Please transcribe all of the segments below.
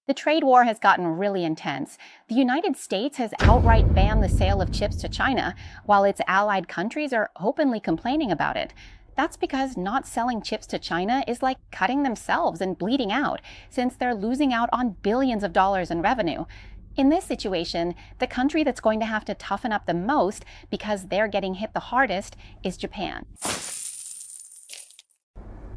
The trade war has gotten really intense. The United States has outright banned the sale of chips to China, while its allied countries are openly complaining about it. That's because not selling chips to China is like cutting themselves and bleeding out, since they're losing out on billions of dollars in revenue. In this situation, the country that's going to have to toughen up the most because they're getting hit the hardest is Japan.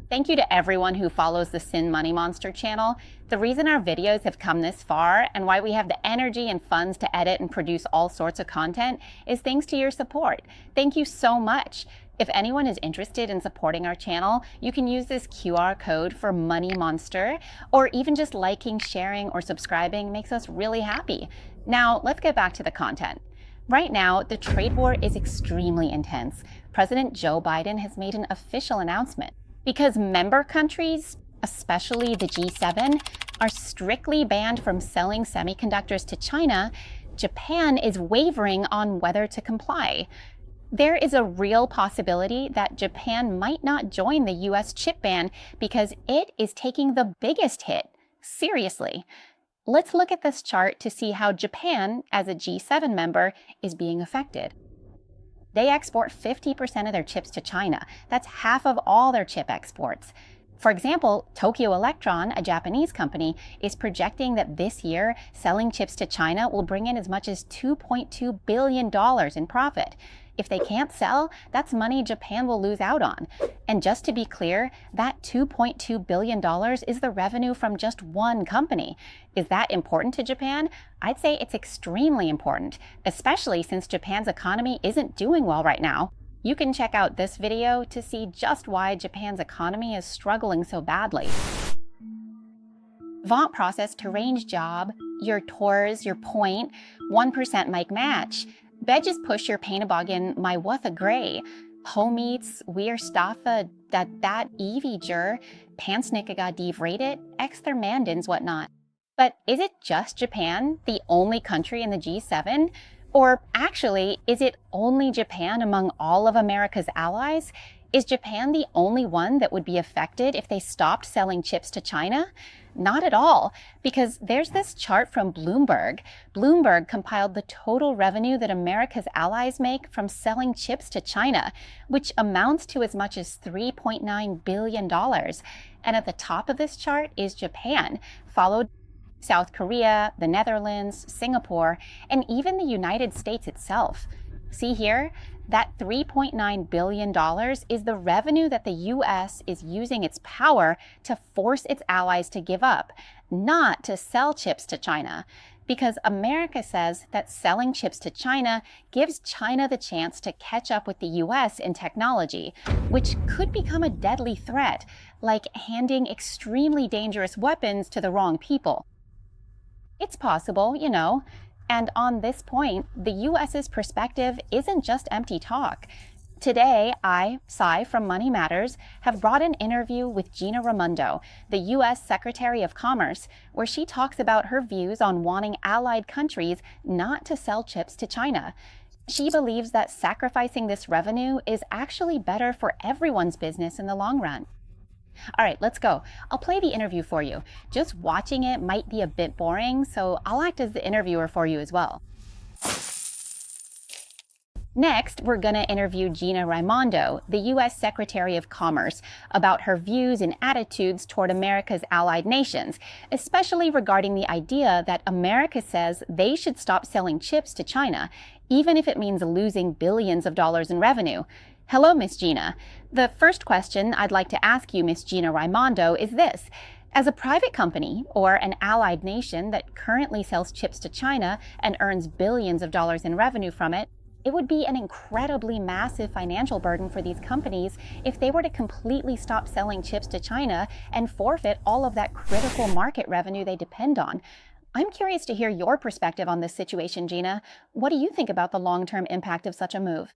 Thank you to everyone who follows the Sai Money Monster channel. The reason our videos have come this far and why we have the energy and funds to edit and produce all sorts of content is thanks to your support. Thank you so much. If anyone is interested in supporting our channel, you can use this QR code for Money Monster, or even just liking, sharing, or subscribing makes us really happy. Now, let's get back to the content. Right now, the trade war is extremely intense. President Joe Biden has made an official announcement. Because member countries, especially the G7, are strictly banned from selling semiconductors to China, Japan is wavering on whether to comply. There is a real possibility that Japan might not join the US chip ban because it is taking the biggest hit. Seriously. Let's look at this chart to see how Japan, as a G7 member, is being affected. They export 50% of their chips to China. That's half of all their chip exports. For example, Tokyo Electron, a Japanese company, is projecting that this year, selling chips to China will bring in as much as $2.2 billion in profit. If they can't sell, that's money Japan will lose out on. And just to be clear, that $2.2 billion is the revenue from just one company. Is that important to Japan? I'd say it's extremely important, especially since Japan's economy isn't doing well right now. You can check out this video to see just why Japan's economy is struggling so badly. Vaunt process to range job, your tours, your point, 1% mic match. Bedges push your painabogin my wutha gray. Homeets, weir staffa that evie jur, pansnickaga div rated, ex their mandins whatnot. But is it just Japan, the only country in the G7? Or actually, is it only Japan among all of America's allies? Is Japan the only one that would be affected if they stopped selling chips to China? Not at all, because there's this chart from Bloomberg. Bloomberg compiled the total revenue that America's allies make from selling chips to China, which amounts to as much as $3.9 billion. And at the top of this chart is Japan, followed South Korea, the Netherlands, Singapore, and even the United States itself. See here? That $3.9 billion is the revenue that the US is using its power to force its allies to give up, not to sell chips to China. Because America says that selling chips to China gives China the chance to catch up with the US in technology, which could become a deadly threat, like handing extremely dangerous weapons to the wrong people. It's possible, you know. And on this point, the US's perspective isn't just empty talk. Today, I, Sai from Money Matters, have brought an interview with Gina Raimondo, the US Secretary of Commerce, where she talks about her views on wanting allied countries not to sell chips to China. She believes that sacrificing this revenue is actually better for everyone's business in the long run. All right, let's go. I'll play the interview for you. Just watching it might be a bit boring, so I'll act as the interviewer for you as well. Next, we're going to interview Gina Raimondo, the US Secretary of Commerce, about her views and attitudes toward America's allied nations, especially regarding the idea that America says they should stop selling chips to China, even if it means losing billions of dollars in revenue. Hello, Miss Gina. The first question I'd like to ask you, Miss Gina Raimondo, is this. As a private company or an allied nation that currently sells chips to China and earns billions of dollars in revenue from it, it would be an incredibly massive financial burden for these companies if they were to completely stop selling chips to China and forfeit all of that critical market revenue they depend on. I'm curious to hear your perspective on this situation, Gina. What do you think about the long-term impact of such a move?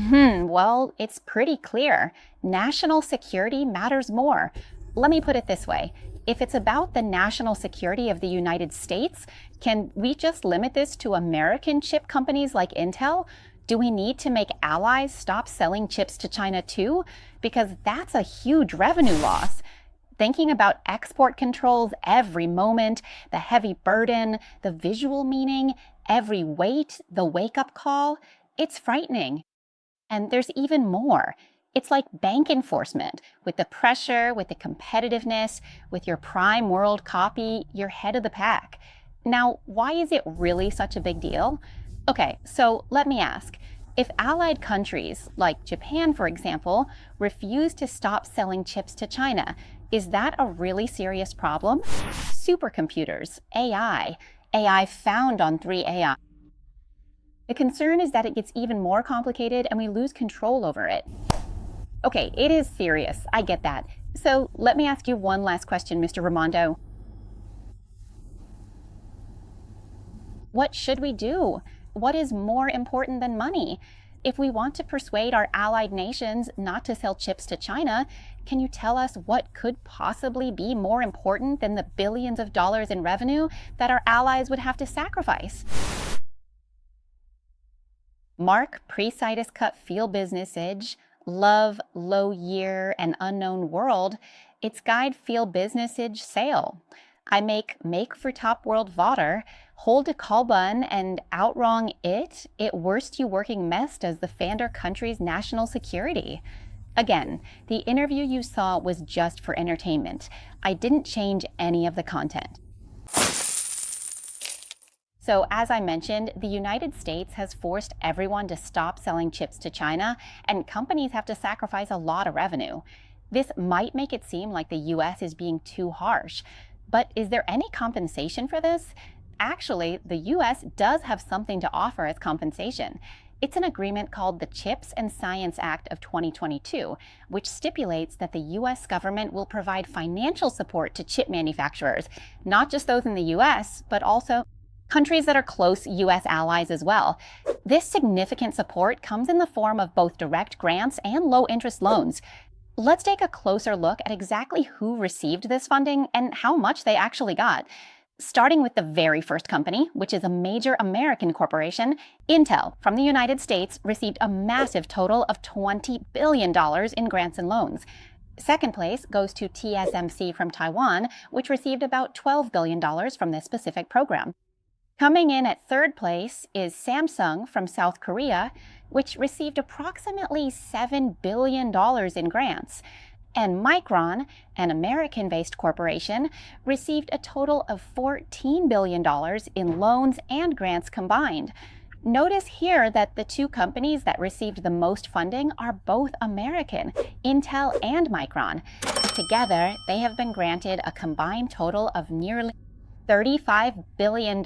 Well, it's pretty clear. National security matters more. Let me put it this way. If it's about the national security of the United States, can we just limit this to American chip companies like Intel? Do we need to make allies stop selling chips to China too? Because that's a huge revenue loss. Thinking about export controls every moment, the heavy burden, the visual meaning, every wait, the wake-up call, it's frightening. And there's even more. It's like bank enforcement. With the pressure, with the competitiveness, with your prime world copy, you're head of the pack. Now, why is it really such a big deal? Okay, so let me ask. If allied countries, like Japan, for example, refuse to stop selling chips to China, is that a really serious problem? Supercomputers, AI found on 3AI. The concern is that it gets even more complicated and we lose control over it. Okay, it is serious, I get that. So let me ask you one last question, Mr. Raimondo. What should we do? What is more important than money? If we want to persuade our allied nations not to sell chips to China, can you tell us what could possibly be more important than the billions of dollars in revenue that our allies would have to sacrifice? Mark Pre-Situs Cut Field Businessage, Love, Low Year, and Unknown World, its guide Field Businessage Sale. I make for Top World Voter, Hold a Kolbun, and Outwrong It worst you working mess does the Fander country's national security. Again, the interview you saw was just for entertainment. I didn't change any of the content. So as I mentioned, the United States has forced everyone to stop selling chips to China, and companies have to sacrifice a lot of revenue. This might make it seem like the US is being too harsh, but is there any compensation for this? Actually, the US does have something to offer as compensation. It's an agreement called the CHIPS and Science Act of 2022, which stipulates that the US government will provide financial support to chip manufacturers, not just those in the US, but also countries that are close US allies as well. This significant support comes in the form of both direct grants and low-interest loans. Let's take a closer look at exactly who received this funding and how much they actually got. Starting with the very first company, which is a major American corporation, Intel from the United States received a massive total of $20 billion in grants and loans. Second place goes to TSMC from Taiwan, which received about $12 billion from this specific program. Coming in at third place is Samsung from South Korea, which received approximately $7 billion in grants. And Micron, an American-based corporation, received a total of $14 billion in loans and grants combined. Notice here that the two companies that received the most funding are both American, Intel and Micron. Together, they have been granted a combined total of nearly $35 billion.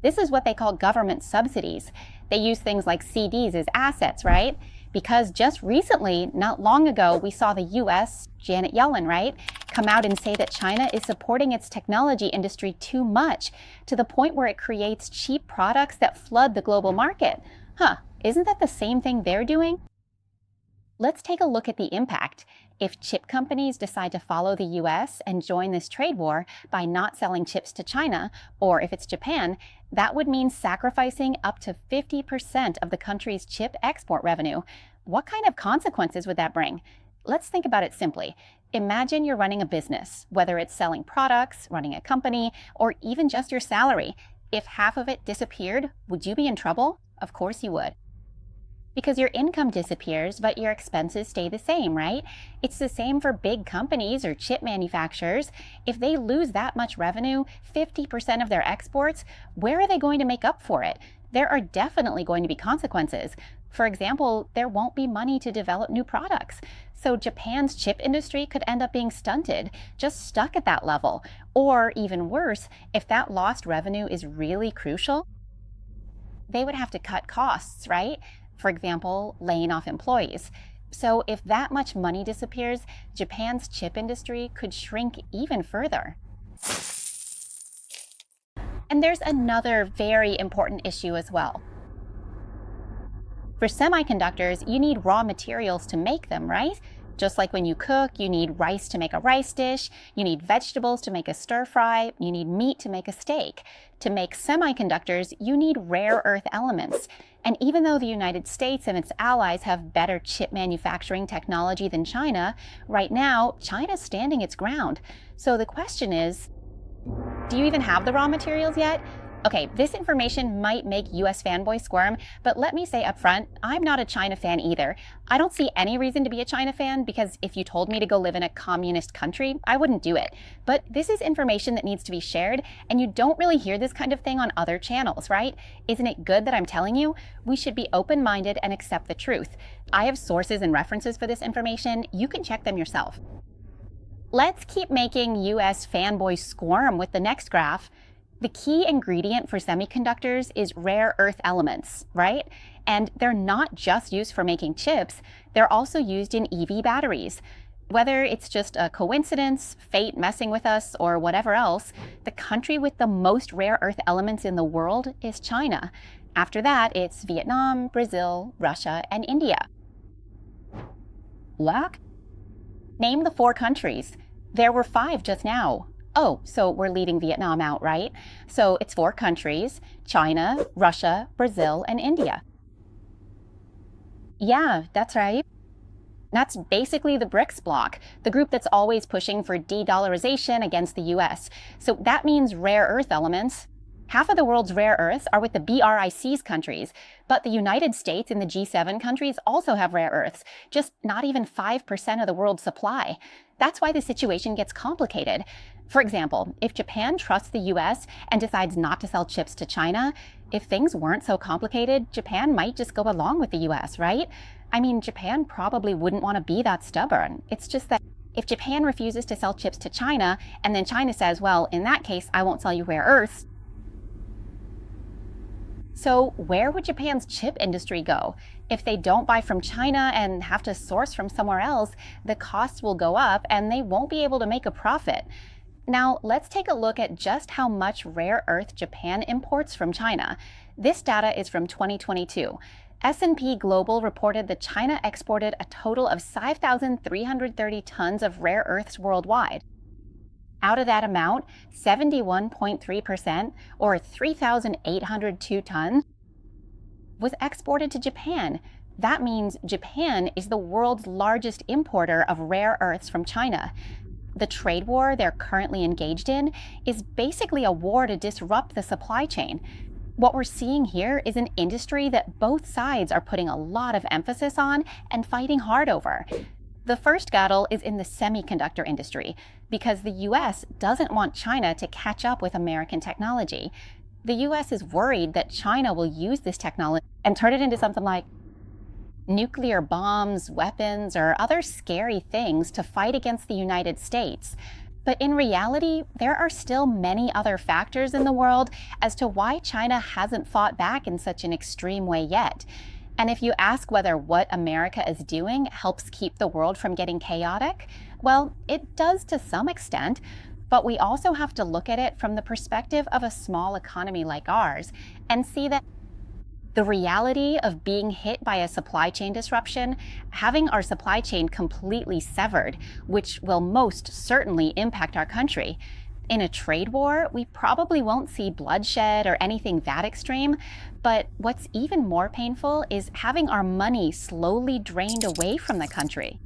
This is what they call government subsidies. They use things like CDs as assets, right? Because just recently, not long ago, we saw the US, Janet Yellen, right, come out and say that China is supporting its technology industry too much, to the point where it creates cheap products that flood the global market. Isn't that the same thing they're doing? Let's take a look at the impact. If chip companies decide to follow the US and join this trade war by not selling chips to China, or if it's Japan, that would mean sacrificing up to 50% of the country's chip export revenue. What kind of consequences would that bring? Let's think about it simply. Imagine you're running a business, whether it's selling products, running a company, or even just your salary. If half of it disappeared, would you be in trouble? Of course you would. Because your income disappears, but your expenses stay the same, right? It's the same for big companies or chip manufacturers. If they lose that much revenue, 50% of their exports, where are they going to make up for it? There are definitely going to be consequences. For example, there won't be money to develop new products. So Japan's chip industry could end up being stunted, just stuck at that level. Or even worse, if that lost revenue is really crucial, they would have to cut costs, right? For example, laying off employees. So if that much money disappears, Japan's chip industry could shrink even further. And there's another very important issue as well. For semiconductors, you need raw materials to make them, right? Just like when you cook, you need rice to make a rice dish, you need vegetables to make a stir fry, you need meat to make a steak. To make semiconductors, you need rare earth elements. And even though the United States and its allies have better chip manufacturing technology than China, right now, China's standing its ground. So the question is, do you even have the raw materials yet? Okay, this information might make US fanboys squirm, but let me say up front, I'm not a China fan either. I don't see any reason to be a China fan because if you told me to go live in a communist country, I wouldn't do it. But this is information that needs to be shared, and you don't really hear this kind of thing on other channels, right? Isn't it good that I'm telling you? We should be open-minded and accept the truth. I have sources and references for this information. You can check them yourself. Let's keep making US fanboys squirm with the next graph. The key ingredient for semiconductors is rare earth elements, right? And they're not just used for making chips, they're also used in EV batteries. Whether it's just a coincidence, fate messing with us, or whatever else, the country with the most rare earth elements in the world is China. After that, it's Vietnam, Brazil, Russia, and India. Luck? Name the 4 countries. There were 5 just now. Oh, so we're leaving Vietnam out, right? So it's 4 countries: China, Russia, Brazil, and India. Yeah, that's right. That's basically the BRICS bloc, the group that's always pushing for de-dollarization against the US. So that means rare earth elements. Half of the world's rare earths are with the BRICS countries, but the United States and the G7 countries also have rare earths, just not even 5% of the world's supply. That's why the situation gets complicated. For example, if Japan trusts the US and decides not to sell chips to China, if things weren't so complicated, Japan might just go along with the US, right? I mean, Japan probably wouldn't want to be that stubborn. It's just that if Japan refuses to sell chips to China, and then China says, well, in that case, I won't sell you rare earths. So where would Japan's chip industry go? If they don't buy from China and have to source from somewhere else, the costs will go up and they won't be able to make a profit. Now, let's take a look at just how much rare earth Japan imports from China. This data is from 2022. S&P Global reported that China exported a total of 5,330 tons of rare earths worldwide. Out of that amount, 71.3%, or 3,802 tons, was exported to Japan. That means Japan is the world's largest importer of rare earths from China. The trade war they're currently engaged in is basically a war to disrupt the supply chain. What we're seeing here is an industry that both sides are putting a lot of emphasis on and fighting hard over. The first battle is in the semiconductor industry, because the US doesn't want China to catch up with American technology. The US is worried that China will use this technology and turn it into something like nuclear bombs, weapons, or other scary things to fight against the United States. But in reality, there are still many other factors in the world as to why China hasn't fought back in such an extreme way yet. And if you ask whether what America is doing helps keep the world from getting chaotic, well, it does to some extent, but we also have to look at it from the perspective of a small economy like ours and see that the reality of being hit by a supply chain disruption, having our supply chain completely severed, which will most certainly impact our country. In a trade war, we probably won't see bloodshed or anything that extreme, but what's even more painful is having our money slowly drained away from the country.